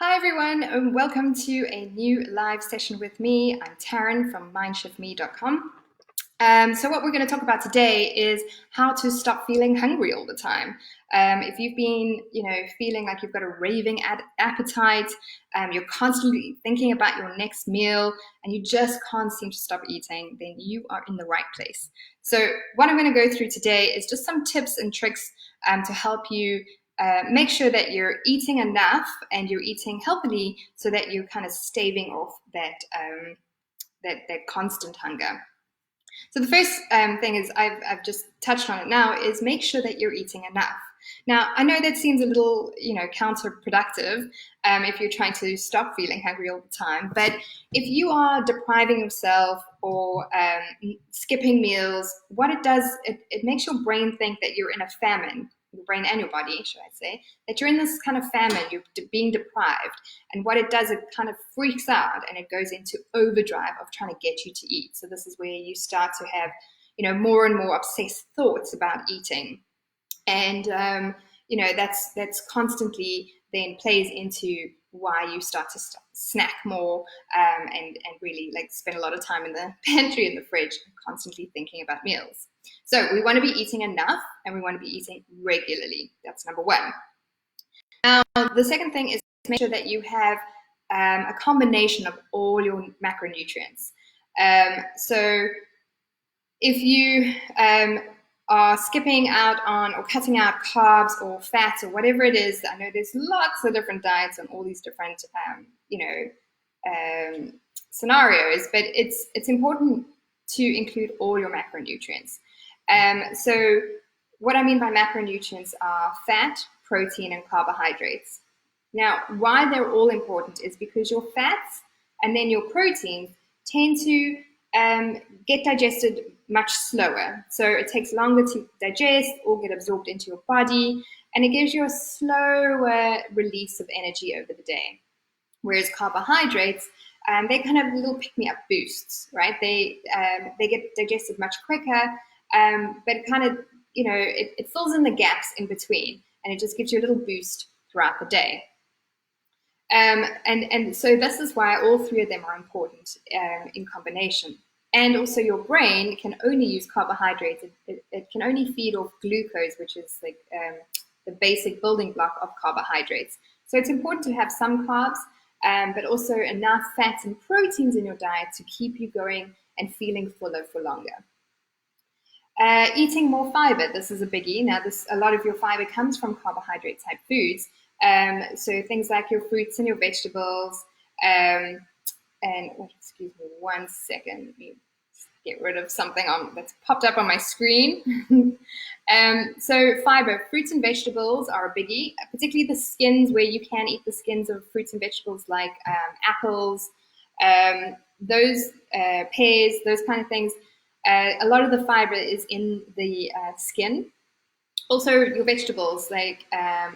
Hi everyone, and welcome to a new live session with me. I'm Taryn from mindshiftme.com. So what we're going to talk about today is how to stop feeling hungry all the time. If you've been, feeling like you've got a raving appetite, you're constantly thinking about your next meal, and you just can't seem to stop eating, then you are in the right place. So what I'm going to go through today is just some tips and tricks to help you make sure that you're eating enough and you're eating healthily, so that you're kind of staving off that constant hunger. So the first thing is I've just touched on it now is make sure that you're eating enough. Now, I know that seems a little, counterproductive if you're trying to stop feeling hungry all the time. But if you are depriving yourself or skipping meals, what it does, it makes your brain think that you're in a famine. Your brain and your body, should I say, that you're in this kind of famine, you're being deprived. And what it does, it kind of freaks out and it goes into overdrive of trying to get you to eat. So this is where you start to have, more and more obsessed thoughts about eating. And, that's constantly then plays into why you start to snack more and really like spend a lot of time in the pantry and the fridge, constantly thinking about meals. So we want to be eating enough and we want to be eating regularly. That's number one. Now, the second thing is to make sure that you have a combination of all your macronutrients. So if you are skipping out on or cutting out carbs or fats or whatever it is, I know there's lots of different diets and all these different, scenarios, but it's important to include all your macronutrients. So what I mean by macronutrients are fat, protein, and carbohydrates. Now, why they're all important is because your fats and then your proteins tend to get digested much slower. So it takes longer to digest or get absorbed into your body, and it gives you a slower release of energy over the day. Whereas carbohydrates, they kind of little pick-me-up boosts, right? They get digested much quicker, but it kind of, it fills in the gaps in between, and it just gives you a little boost throughout the day. And so this is why all three of them are important in combination. And also your brain can only use carbohydrates. It can only feed off glucose, which is like the basic building block of carbohydrates. So it's important to have some carbs, but also enough fats and proteins in your diet to keep you going and feeling fuller for longer. Eating more fiber, this is a biggie. Now, a lot of your fiber comes from carbohydrate type foods. So things like your fruits and your vegetables, excuse me 1 second, let me get rid of something that's popped up on my screen. So fiber, fruits and vegetables are a biggie, particularly the skins, where you can eat the skins of fruits and vegetables like apples, those pears, those kind of things. A lot of the fiber is in the skin. Also, your vegetables, like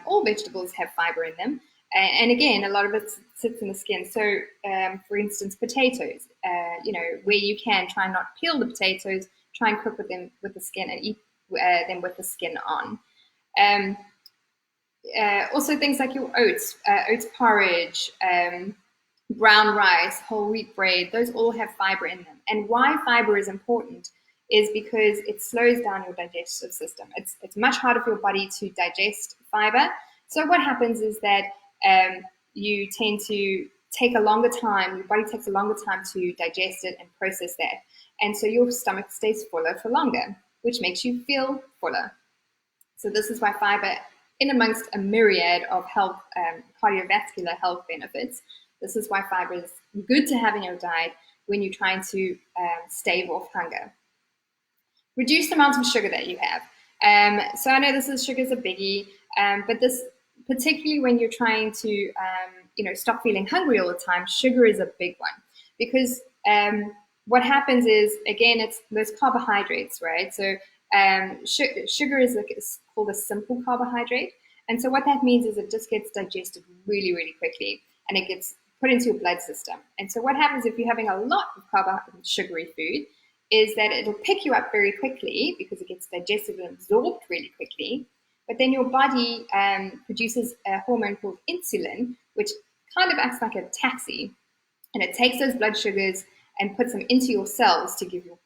all vegetables have fiber in them. And again, a lot of it sits in the skin. So, for instance, potatoes, where you can try and not peel the potatoes, try and cook with them with the skin and eat them with the skin on. Also, things like your oats porridge, brown rice, whole wheat bread, those all have fiber in them. And why fiber is important is because it slows down your digestive system. It's much harder for your body to digest fiber. So what happens is that you tend to take a longer time, your body takes a longer time to digest it and process that. And so your stomach stays fuller for longer, which makes you feel fuller. So this is why fiber, in amongst a myriad of health, cardiovascular health benefits, this is why fiber is good to have in your diet when you're trying to stave off hunger. Reduce the amount of sugar that you have. So I know sugar's a biggie, but this, particularly when you're trying to, stop feeling hungry all the time, sugar is a big one. Because what happens is, again, it's those carbohydrates, right? So sugar is called a simple carbohydrate. And so what that means is it just gets digested really, really quickly, and it gets put into your blood system. And so what happens if you're having a lot of sugary food is that it'll pick you up very quickly because it gets digested and absorbed really quickly. But then your body produces a hormone called insulin, which kind of acts like a taxi, and it takes those blood sugars and puts them into your cells to give your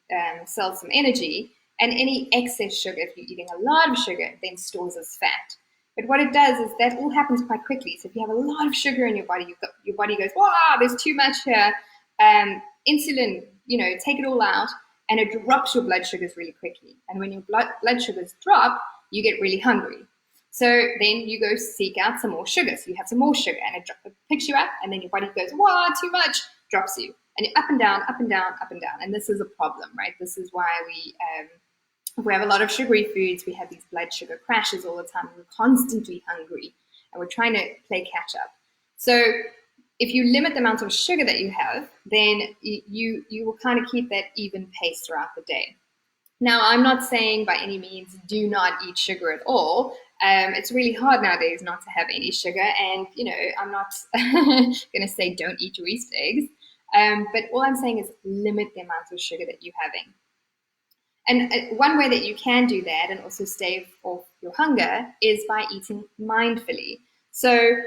cells some energy. And any excess sugar, if you're eating a lot of sugar, then stores as fat. But what it does is that all happens quite quickly. So if you have a lot of sugar in your body, your body goes, wow, there's too much here. Insulin, take it all out, and it drops your blood sugars really quickly. And when your blood sugars drop, you get really hungry. So then you go seek out some more sugar. So you have some more sugar, and it picks you up, and then your body goes, wow, too much, drops you. And you're up and down, up and down, up and down. And this is a problem, right? This is why if we have a lot of sugary foods, we have these blood sugar crashes all the time. We're constantly hungry, and we're trying to play catch up. So if you limit the amount of sugar that you have, then you will kind of keep that even pace throughout the day. Now, I'm not saying by any means do not eat sugar at all. It's really hard nowadays not to have any sugar, and I'm not going to say don't eat your Easter eggs. But all I'm saying is limit the amount of sugar that you're having. And one way that you can do that and also stave off your hunger is by eating mindfully. So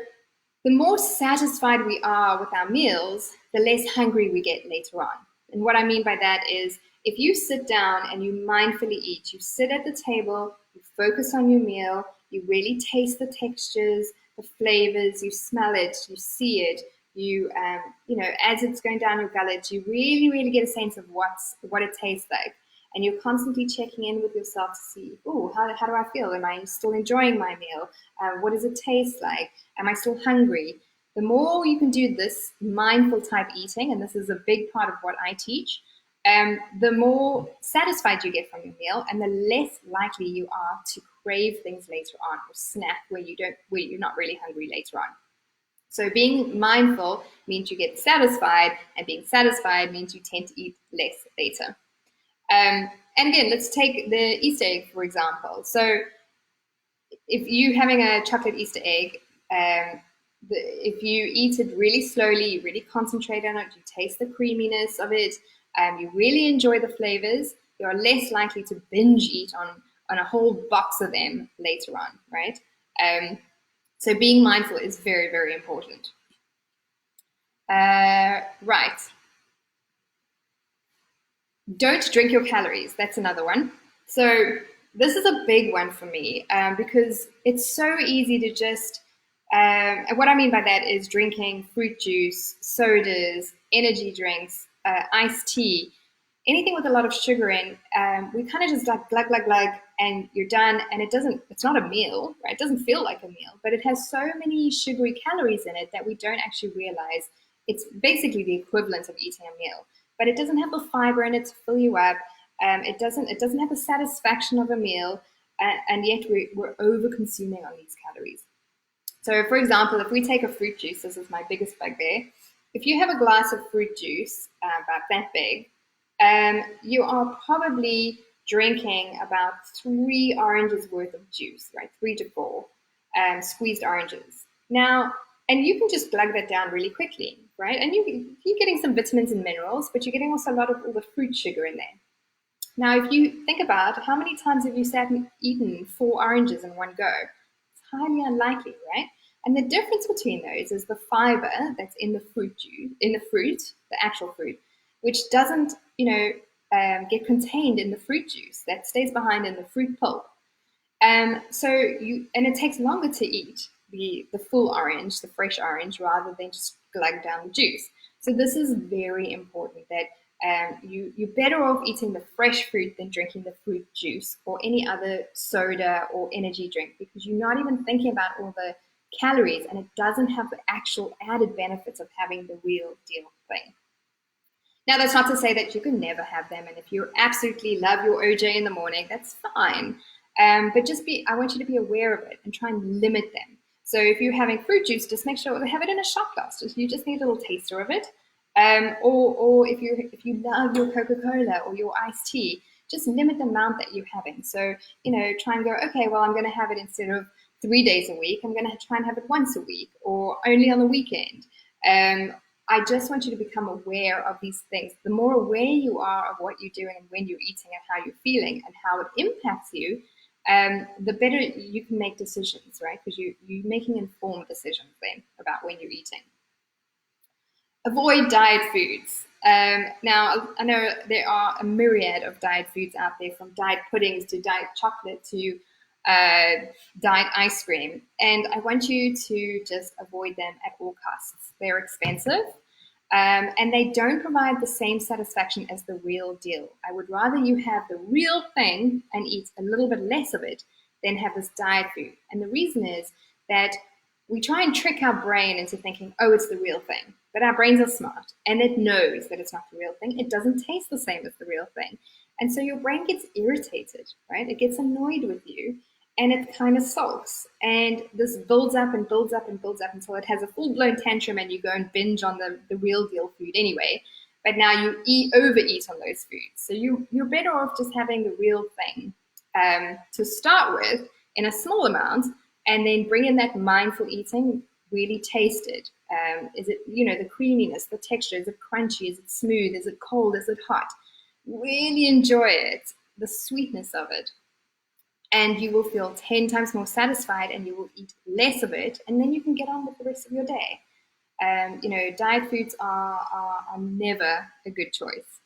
the more satisfied we are with our meals, the less hungry we get later on. And what I mean by that is if you sit down and you mindfully eat, you sit at the table, you focus on your meal, you really taste the textures, the flavors, you smell it, you see it, as it's going down your gullet, you really, really get a sense of what it tastes like. And you're constantly checking in with yourself to see, how do I feel? Am I still enjoying my meal? What does it taste like? Am I still hungry? The more you can do this mindful type eating, and this is a big part of what I teach, the more satisfied you get from your meal, and the less likely you are to crave things later on or snack where you're not really hungry later on. So being mindful means you get satisfied, and being satisfied means you tend to eat less later. And again, let's take the Easter egg, for example. So if you're having a chocolate Easter egg, if you eat it really slowly, you really concentrate on it, you taste the creaminess of it, you really enjoy the flavors, you are less likely to binge eat on a whole box of them later on, right? So being mindful is very, very important. Right. Don't drink your calories. That's another one. So this is a big one for me because it's so easy to just, and what I mean by that is drinking fruit juice, sodas, energy drinks, iced tea, anything with a lot of sugar in. We kind of just like glug, glug, glug, and you're done. And it's not a meal, right? It doesn't feel like a meal, but it has so many sugary calories in it that we don't actually realize it's basically the equivalent of eating a meal. But it doesn't have the fiber in it to fill you up. It doesn't have the satisfaction of a meal, and yet we're over consuming on these calories. So, for example, if we take a fruit juice, this is my biggest bugbear. If you have a glass of fruit juice about that big, you are probably drinking about 3 oranges worth of juice, right? 3 to 4 squeezed oranges. Now, and you can just glug that down really quickly, right? And you're getting some vitamins and minerals, but you're getting also a lot of all the fruit sugar in there. Now, if you think about how many times have you sat and eaten 4 oranges in one go, it's highly unlikely, right? And the difference between those is the fiber that's in the fruit juice, the actual fruit, which doesn't, get contained in the fruit juice, that stays behind in the fruit pulp. And it takes longer to eat the full orange, the fresh orange, rather than just glug down the juice. So this is very important that you're better off eating the fresh fruit than drinking the fruit juice or any other soda or energy drink, because you're not even thinking about all the calories, and it doesn't have the actual added benefits of having the real deal thing. Now, that's not to say that you can never have them, and if you absolutely love your OJ in the morning, that's fine. But I want you to be aware of it and try and limit them. So if you're having fruit juice, just make sure to have it in a shot glass. You just need a little taster of it. Or if you love your Coca-Cola or your iced tea, just limit the amount that you're having. So, try and go, okay, well, I'm going to have it instead of 3 days a week, I'm going to try and have it once a week or only on the weekend. I just want you to become aware of these things. The more aware you are of what you're doing and when you're eating and how you're feeling and how it impacts you, the better you can make decisions, right? Because you're making informed decisions then about when you're eating. Avoid diet foods. Now, I know there are a myriad of diet foods out there, from diet puddings to diet chocolate to uh, diet ice cream. And I want you to just avoid them at all costs. They're expensive, and they don't provide the same satisfaction as the real deal. I would rather you have the real thing and eat a little bit less of it than have this diet food. And the reason is that we try and trick our brain into thinking, oh, it's the real thing. But our brains are smart and it knows that it's not the real thing. It doesn't taste the same as the real thing. And so your brain gets irritated, right? It gets annoyed with you and it kind of sulks. And this builds up and builds up and builds up until it has a full blown tantrum and you go and binge on the real deal food anyway. But now you overeat on those foods. So you're better off just having the real thing to start with in a small amount, and then bring in that mindful eating. Really taste it. Is it, the creaminess, the texture? Is it crunchy? Is it smooth? Is it cold? Is it hot? Really enjoy it, the sweetness of it. And you will feel 10 times more satisfied and you will eat less of it. And then you can get on with the rest of your day. Diet foods are never a good choice.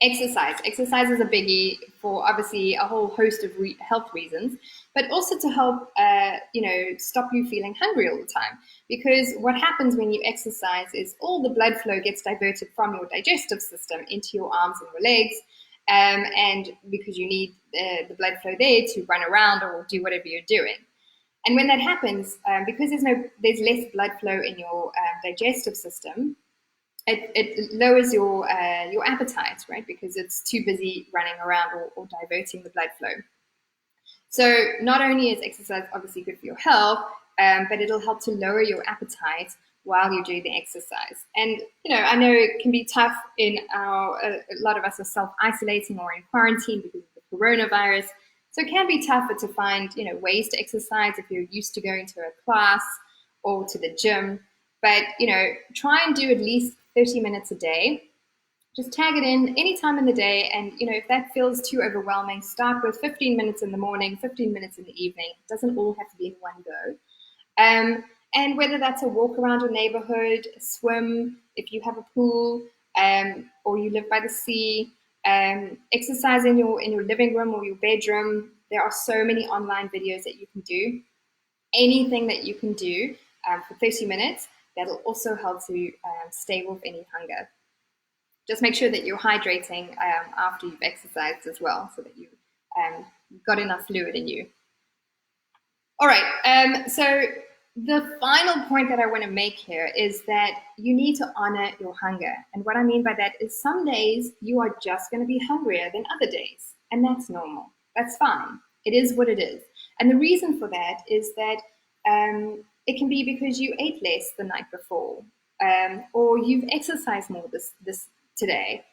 Exercise is a biggie for obviously a whole host of health reasons, but also to help stop you feeling hungry all the time. Because what happens when you exercise is all the blood flow gets diverted from your digestive system into your arms and your legs, and because you need the blood flow there to run around or do whatever you're doing. And when that happens, because there's less blood flow in your digestive system, it lowers your appetite, right? Because it's too busy running around or diverting the blood flow. So not only is exercise obviously good for your health, but it'll help to lower your appetite while you do the exercise. And I know it can be tough a lot of us are self-isolating or in quarantine because of the coronavirus. So it can be tougher to find ways to exercise if you're used to going to a class or to the gym. But try and do at least 30 minutes a day. Just tag it in any time in the day, and if that feels too overwhelming, start with 15 minutes in the morning, 15 minutes in the evening. It doesn't all have to be in one go. And whether that's a walk around your neighborhood, a swim, if you have a pool, or you live by the sea, exercise in your living room or your bedroom. There are so many online videos that you can do. Anything that you can do for 30 minutes, that'll also help to stave off any hunger. Just make sure that you're hydrating after you've exercised as well, so that you've got enough fluid in you. All right, so the final point that I want to make here is that you need to honor your hunger. And what I mean by that is some days you are just going to be hungrier than other days, and that's normal. That's fine. It is what it is. And the reason for that is that it can be because you ate less the night before, or you've exercised more this today,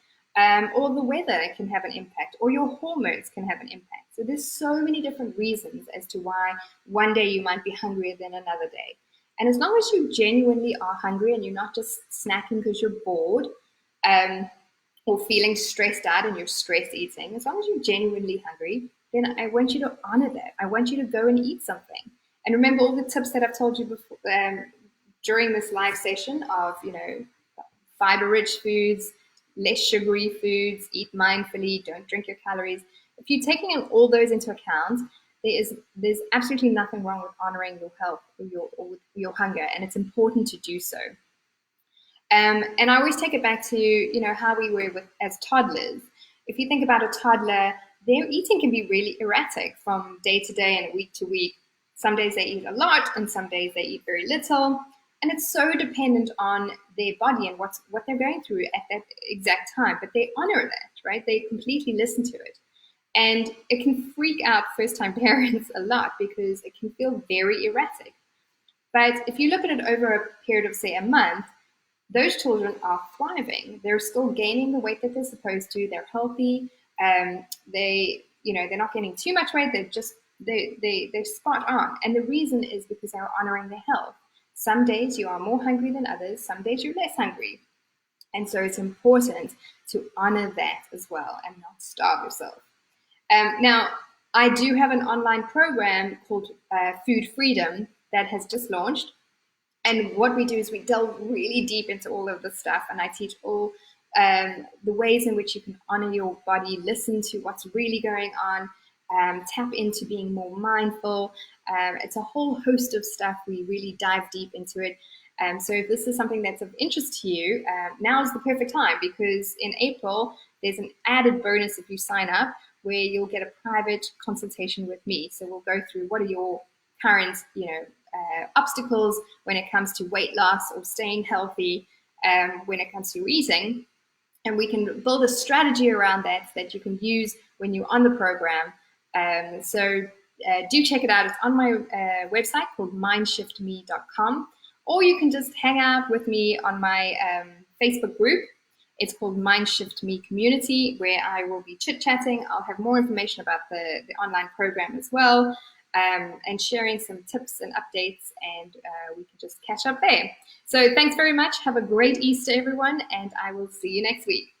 or the weather can have an impact, or your hormones can have an impact. So there's so many different reasons as to why one day you might be hungrier than another day. And as long as you genuinely are hungry and you're not just snacking because you're bored, or feeling stressed out and you're stress eating, as long as you're genuinely hungry, then I want you to honor that. I want you to go and eat something. And remember all the tips that I've told you before, during this live session of, fiber-rich foods, less sugary foods, eat mindfully, don't drink your calories. If you're taking all those into account, there's absolutely nothing wrong with honoring your health or your hunger, and it's important to do so. And I always take it back to how we were as toddlers. If you think about a toddler, their eating can be really erratic from day to day and week to week. Some days they eat a lot, and some days they eat very little. And it's so dependent on their body and what they're going through at that exact time. But they honor that, right? They completely listen to it. And it can freak out first-time parents a lot because it can feel very erratic. But if you look at it over a period of, say, a month, those children are thriving. They're still gaining the weight that they're supposed to. They're healthy. They're not getting too much weight. They're spot on. And the reason is because they're honoring their health. Some days you are more hungry than others. Some days you're less hungry. And so it's important to honor that as well and not starve yourself. Now, I do have an online program called Food Freedom that has just launched. And what we do is we delve really deep into all of this stuff, and I teach all the ways in which you can honor your body, listen to what's really going on, tap into being more mindful. It's a whole host of stuff. We really dive deep into it. So if this is something that's of interest to you, now is the perfect time, because in April, there's an added bonus if you sign up where you'll get a private consultation with me. So we'll go through what are your current, obstacles when it comes to weight loss or staying healthy, when it comes to your eating, and we can build a strategy around that you can use when you're on the program. Do check it out. It's on my website called mindshiftme.com, or you can just hang out with me on my Facebook group. It's called Mind Shift Me Community, where I will be chit-chatting. I'll have more information about the online program as well, and sharing some tips and updates, and we can just catch up there. So thanks very much. Have a great Easter, everyone, and I will see you next week.